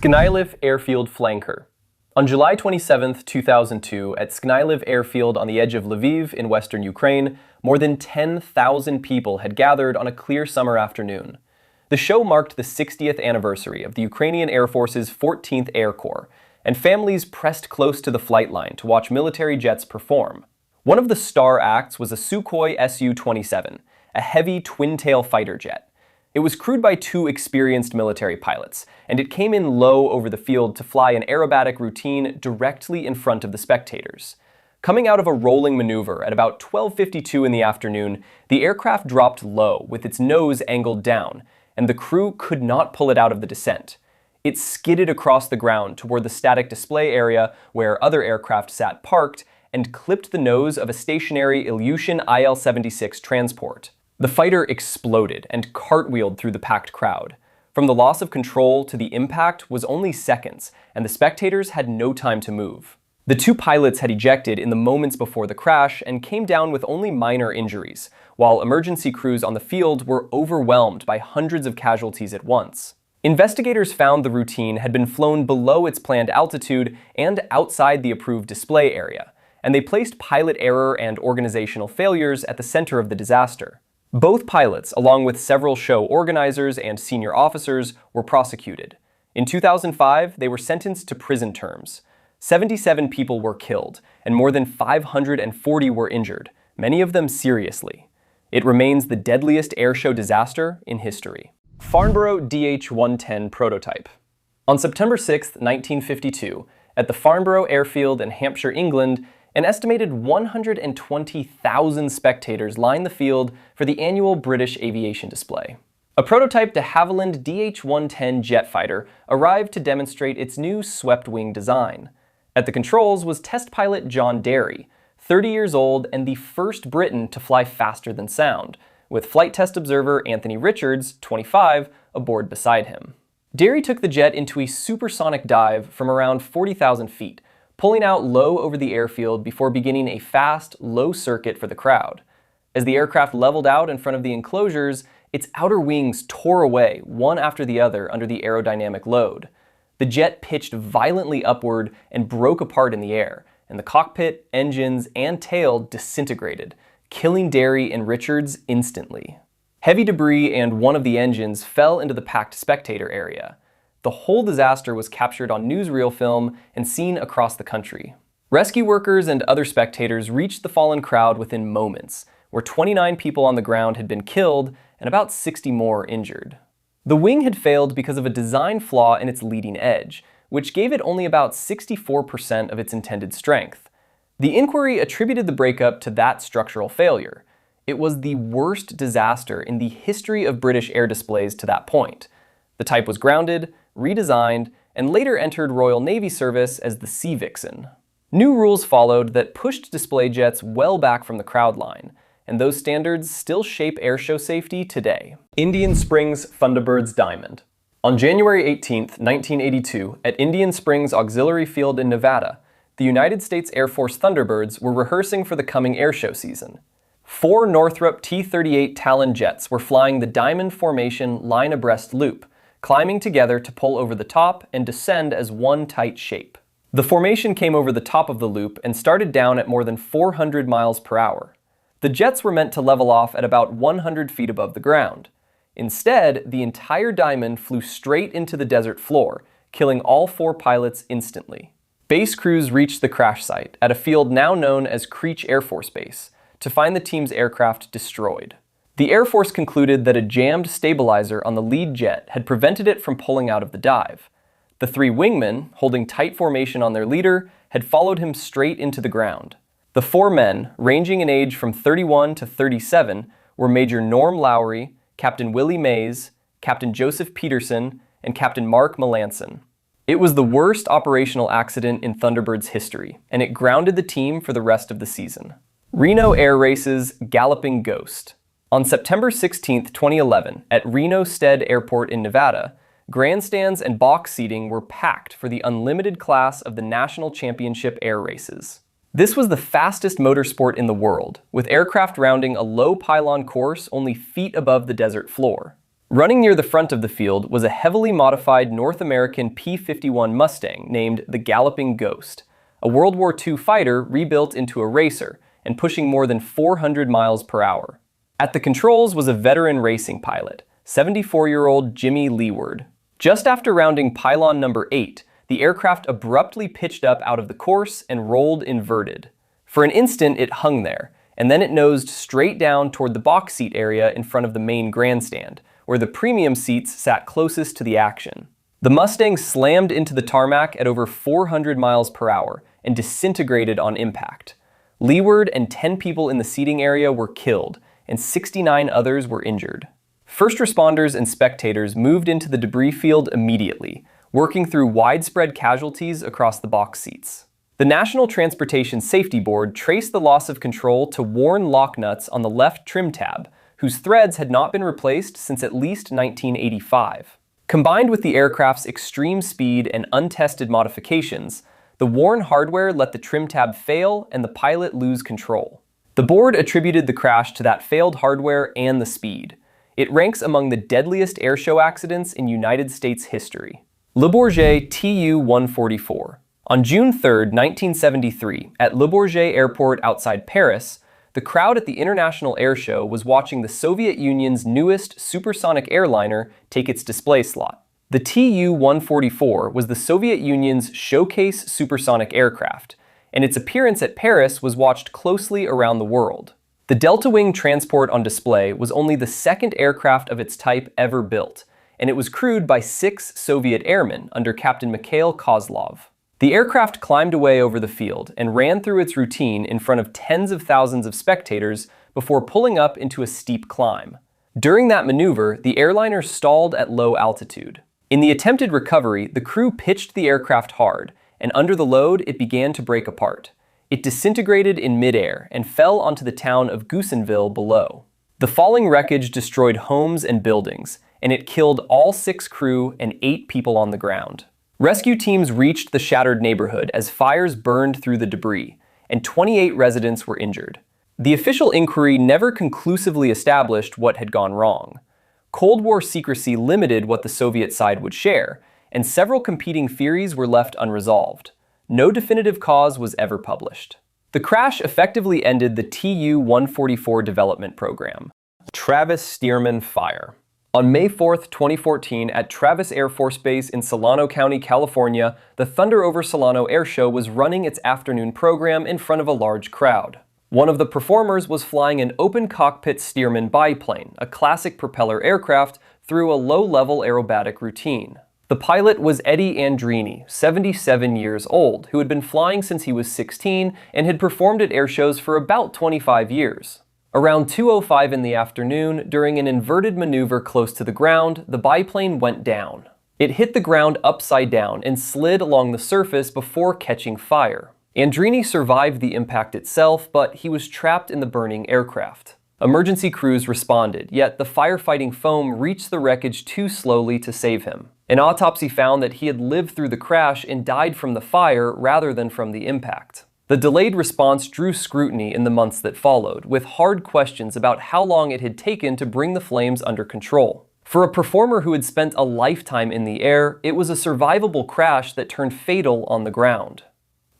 Sknyliv Airfield Flanker. On July 27, 2002, at Sknyliv Airfield on the edge of Lviv in western Ukraine, more than 10,000 people had gathered on a clear summer afternoon. The show marked the 60th anniversary of the Ukrainian Air Force's 14th Air Corps, and families pressed close to the flight line to watch military jets perform. One of the star acts was a Sukhoi Su-27, a heavy twin-tail fighter jet. It was crewed by two experienced military pilots, and it came in low over the field to fly an aerobatic routine directly in front of the spectators. Coming out of a rolling maneuver at about 12:52 in the afternoon, the aircraft dropped low with its nose angled down, and the crew could not pull it out of the descent. It skidded across the ground toward the static display area where other aircraft sat parked and clipped the nose of a stationary Ilyushin IL-76 transport. The fighter exploded and cartwheeled through the packed crowd. From the loss of control to the impact was only seconds, and the spectators had no time to move. The two pilots had ejected in the moments before the crash and came down with only minor injuries, while emergency crews on the field were overwhelmed by hundreds of casualties at once. Investigators found the routine had been flown below its planned altitude and outside the approved display area, and they placed pilot error and organizational failures at the center of the disaster. Both pilots, along with several show organizers and senior officers, were prosecuted. In 2005, they were sentenced to prison terms. 77 people were killed, and more than 540 were injured, many of them seriously. It remains the deadliest airshow disaster in history. Farnborough DH-110 prototype. On September 6, 1952, at the Farnborough Airfield in Hampshire, England, an estimated 120,000 spectators lined the field for the annual British aviation display. A prototype de Havilland DH-110 jet fighter arrived to demonstrate its new swept-wing design. At the controls was test pilot John Derry, 30 years old and the first Briton to fly faster than sound, with flight test observer Anthony Richards, 25, aboard beside him. Derry took the jet into a supersonic dive from around 40,000 feet, pulling out low over the airfield before beginning a fast, low circuit for the crowd. As the aircraft leveled out in front of the enclosures, its outer wings tore away, one after the other, under the aerodynamic load. The jet pitched violently upward and broke apart in the air, and the cockpit, engines, and tail disintegrated, killing Derry and Richards instantly. Heavy debris and one of the engines fell into the packed spectator area. The whole disaster was captured on newsreel film and seen across the country. Rescue workers and other spectators reached the fallen crowd within moments, where 29 people on the ground had been killed and about 60 more injured. The wing had failed because of a design flaw in its leading edge, which gave it only about 64% of its intended strength. The inquiry attributed the breakup to that structural failure. It was the worst disaster in the history of British air displays to that point. The type was grounded, redesigned, and later entered Royal Navy service as the Sea Vixen. New rules followed that pushed display jets well back from the crowd line, and those standards still shape airshow safety today. Indian Springs Thunderbirds Diamond. On January 18, 1982, at Indian Springs Auxiliary Field in Nevada, the United States Air Force Thunderbirds were rehearsing for the coming airshow season. 4 Northrop T-38 Talon jets were flying the diamond formation line abreast loop, climbing together to pull over the top and descend as one tight shape. The formation came over the top of the loop and started down at more than 400 miles per hour. The jets were meant to level off at about 100 feet above the ground. Instead, the entire diamond flew straight into the desert floor, killing all 4 pilots instantly. Base crews reached the crash site at a field now known as Creech Air Force Base to find the team's aircraft destroyed. The Air Force concluded that a jammed stabilizer on the lead jet had prevented it from pulling out of the dive. The 3 wingmen, holding tight formation on their leader, had followed him straight into the ground. The 4 men, ranging in age from 31 to 37, were Major Norm Lowry, Captain Willie Mays, Captain Joseph Peterson, and Captain Mark Melanson. It was the worst operational accident in Thunderbird's history, and it grounded the team for the rest of the season. Reno Air Race's Galloping Ghost. On September 16, 2011, at Reno Stead Airport in Nevada, grandstands and box seating were packed for the unlimited class of the National Championship Air Races. This was the fastest motorsport in the world, with aircraft rounding a low pylon course only feet above the desert floor. Running near the front of the field was a heavily modified North American P-51 Mustang named the Galloping Ghost, a World War II fighter rebuilt into a racer and pushing more than 400 miles per hour. At the controls was a veteran racing pilot, 74-year-old Jimmy Leeward. Just after rounding pylon number 8, the aircraft abruptly pitched up out of the course and rolled inverted. For an instant, it hung there, and then it nosed straight down toward the box seat area in front of the main grandstand, where the premium seats sat closest to the action. The Mustang slammed into the tarmac at over 400 miles per hour and disintegrated on impact. Leeward and 10 people in the seating area were killed, and 69 others were injured. First responders and spectators moved into the debris field immediately, working through widespread casualties across the box seats. The National Transportation Safety Board traced the loss of control to worn lock nuts on the left trim tab, whose threads had not been replaced since at least 1985. Combined with the aircraft's extreme speed and untested modifications, the worn hardware let the trim tab fail and the pilot lose control. The board attributed the crash to that failed hardware and the speed. It ranks among the deadliest airshow accidents in United States history. Le Bourget Tu-144. On June 3, 1973, at Le Bourget Airport outside Paris, the crowd at the International Airshow was watching the Soviet Union's newest supersonic airliner take its display slot. The Tu-144 was the Soviet Union's showcase supersonic aircraft, and its appearance at Paris was watched closely around the world. The Delta Wing transport on display was only the second aircraft of its type ever built, and it was crewed by 6 Soviet airmen under Captain Mikhail Kozlov. The aircraft climbed away over the field and ran through its routine in front of tens of thousands of spectators before pulling up into a steep climb. During that maneuver, the airliner stalled at low altitude. In the attempted recovery, the crew pitched the aircraft hard, and under the load, it began to break apart. It disintegrated in midair and fell onto the town of Goussainville below. The falling wreckage destroyed homes and buildings, and it killed all 6 crew and 8 people on the ground. Rescue teams reached the shattered neighborhood as fires burned through the debris, and 28 residents were injured. The official inquiry never conclusively established what had gone wrong. Cold War secrecy limited what the Soviet side would share, and several competing theories were left unresolved. No definitive cause was ever published. The crash effectively ended the Tu-144 development program. Travis Stearman fire. On May 4, 2014, at Travis Air Force Base in Solano County, California, the Thunder over Solano Airshow was running its afternoon program in front of a large crowd. One of the performers was flying an open-cockpit Stearman biplane, a classic propeller aircraft, through a low-level aerobatic routine. The pilot was Eddie Andrini, 77 years old, who had been flying since he was 16 and had performed at airshows for about 25 years. Around 2:05 in the afternoon, during an inverted maneuver close to the ground, the biplane went down. It hit the ground upside down and slid along the surface before catching fire. Andrini survived the impact itself, but he was trapped in the burning aircraft. Emergency crews responded, yet the firefighting foam reached the wreckage too slowly to save him. An autopsy found that he had lived through the crash and died from the fire rather than from the impact. The delayed response drew scrutiny in the months that followed, with hard questions about how long it had taken to bring the flames under control. For a performer who had spent a lifetime in the air, it was a survivable crash that turned fatal on the ground.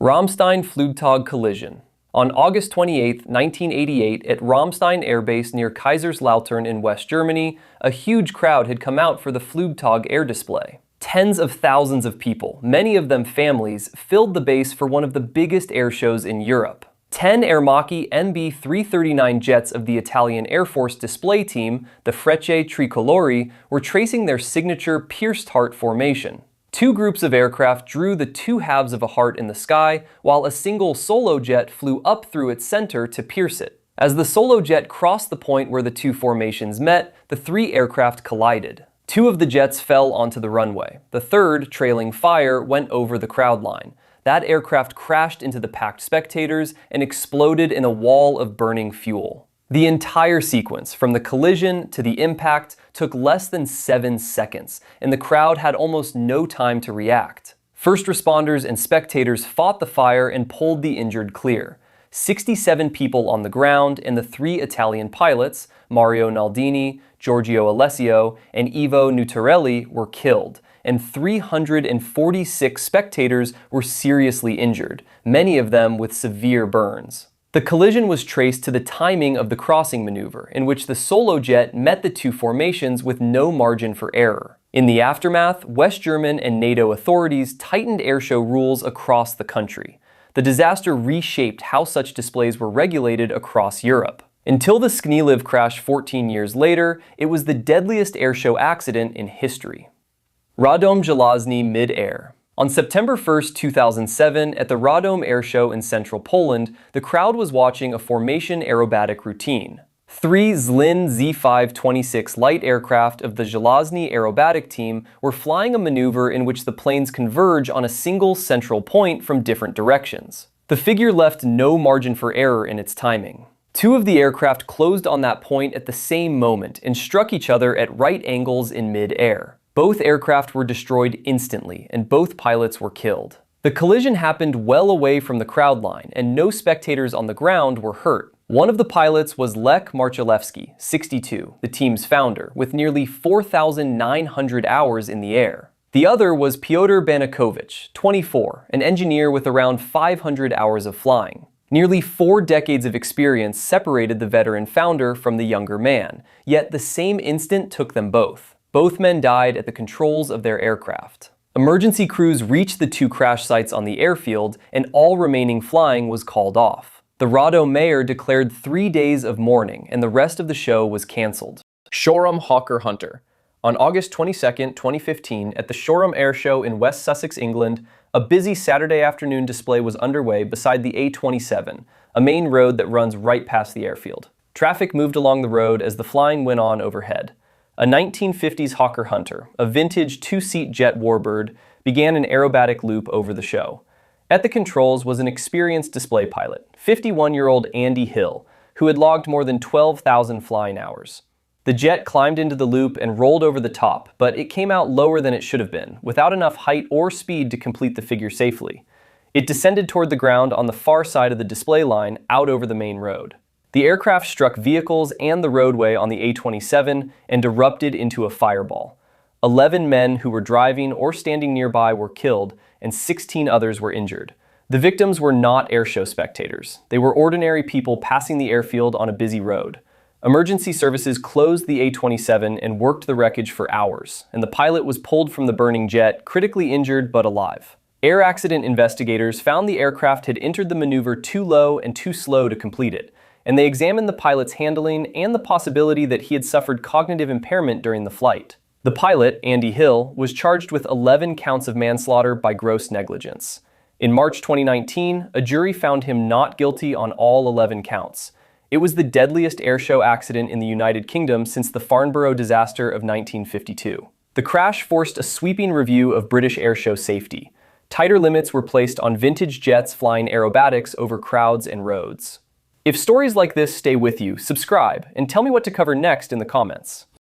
Ramstein Flugtag collision. On August 28, 1988, at Ramstein Air Base near Kaiserslautern in West Germany, a huge crowd had come out for the Flugtag air display. Tens of thousands of people, many of them families, filled the base for one of the biggest air shows in Europe. 10 Aermacchi MB-339 jets of the Italian Air Force display team, the Frecce Tricolori, were tracing their signature pierced heart formation. 2 groups of aircraft drew the 2 halves of a heart in the sky, while a single solo jet flew up through its center to pierce it. As the solo jet crossed the point where the 2 formations met, the 3 aircraft collided. 2 of the jets fell onto the runway. The third, trailing fire, went over the crowd line. That aircraft crashed into the packed spectators and exploded in a wall of burning fuel. The entire sequence, from the collision to the impact, took less than 7 seconds, and the crowd had almost no time to react. First responders and spectators fought the fire and pulled the injured clear. 67 people on the ground, and the 3 Italian pilots, Mario Naldini, Giorgio Alessio, and Ivo Nutarelli, were killed, and 346 spectators were seriously injured, many of them with severe burns. The collision was traced to the timing of the crossing maneuver, in which the solo jet met the 2 formations with no margin for error. In the aftermath, West German and NATO authorities tightened airshow rules across the country. The disaster reshaped how such displays were regulated across Europe. Until the Sknyliv crash 14 years later, it was the deadliest airshow accident in history. Radom Żelazny mid-air. On September 1, 2007, at the Radom Airshow in central Poland, the crowd was watching a formation aerobatic routine. 3 Zlin Z526 light aircraft of the Żelazny aerobatic team were flying a maneuver in which the planes converge on a single central point from different directions. The figure left no margin for error in its timing. 2 of the aircraft closed on that point at the same moment and struck each other at right angles in mid-air. Both aircraft were destroyed instantly, and both pilots were killed. The collision happened well away from the crowd line, and no spectators on the ground were hurt. One of the pilots was Lech Marchalewski, 62, the team's founder, with nearly 4,900 hours in the air. The other was Piotr Banakovich, 24, an engineer with around 500 hours of flying. Nearly 4 decades of experience separated the veteran founder from the younger man, yet the same instant took them both. Both men died at the controls of their aircraft. Emergency crews reached the 2 crash sites on the airfield, and all remaining flying was called off. The Radom mayor declared 3 days of mourning, and the rest of the show was cancelled. Shoreham Hawker Hunter. On August 22, 2015, at the Shoreham Airshow in West Sussex, England, a busy Saturday afternoon display was underway beside the A27, a main road that runs right past the airfield. Traffic moved along the road as the flying went on overhead. A 1950s Hawker Hunter, a vintage 2-seat jet warbird, began an aerobatic loop over the show. At the controls was an experienced display pilot, 51-year-old Andy Hill, who had logged more than 12,000 flying hours. The jet climbed into the loop and rolled over the top, but it came out lower than it should have been, without enough height or speed to complete the figure safely. It descended toward the ground on the far side of the display line, out over the main road. The aircraft struck vehicles and the roadway on the A27 and erupted into a fireball. 11 men who were driving or standing nearby were killed, and 16 others were injured. The victims were not airshow spectators. They were ordinary people passing the airfield on a busy road. Emergency services closed the A27 and worked the wreckage for hours, and the pilot was pulled from the burning jet, critically injured but alive. Air accident investigators found the aircraft had entered the maneuver too low and too slow to complete it, and they examined the pilot's handling and the possibility that he had suffered cognitive impairment during the flight. The pilot, Andy Hill, was charged with 11 counts of manslaughter by gross negligence. In March 2019, a jury found him not guilty on all 11 counts. It was the deadliest airshow accident in the United Kingdom since the Farnborough disaster of 1952. The crash forced a sweeping review of British airshow safety. Tighter limits were placed on vintage jets flying aerobatics over crowds and roads. If stories like this stay with you, subscribe and tell me what to cover next in the comments.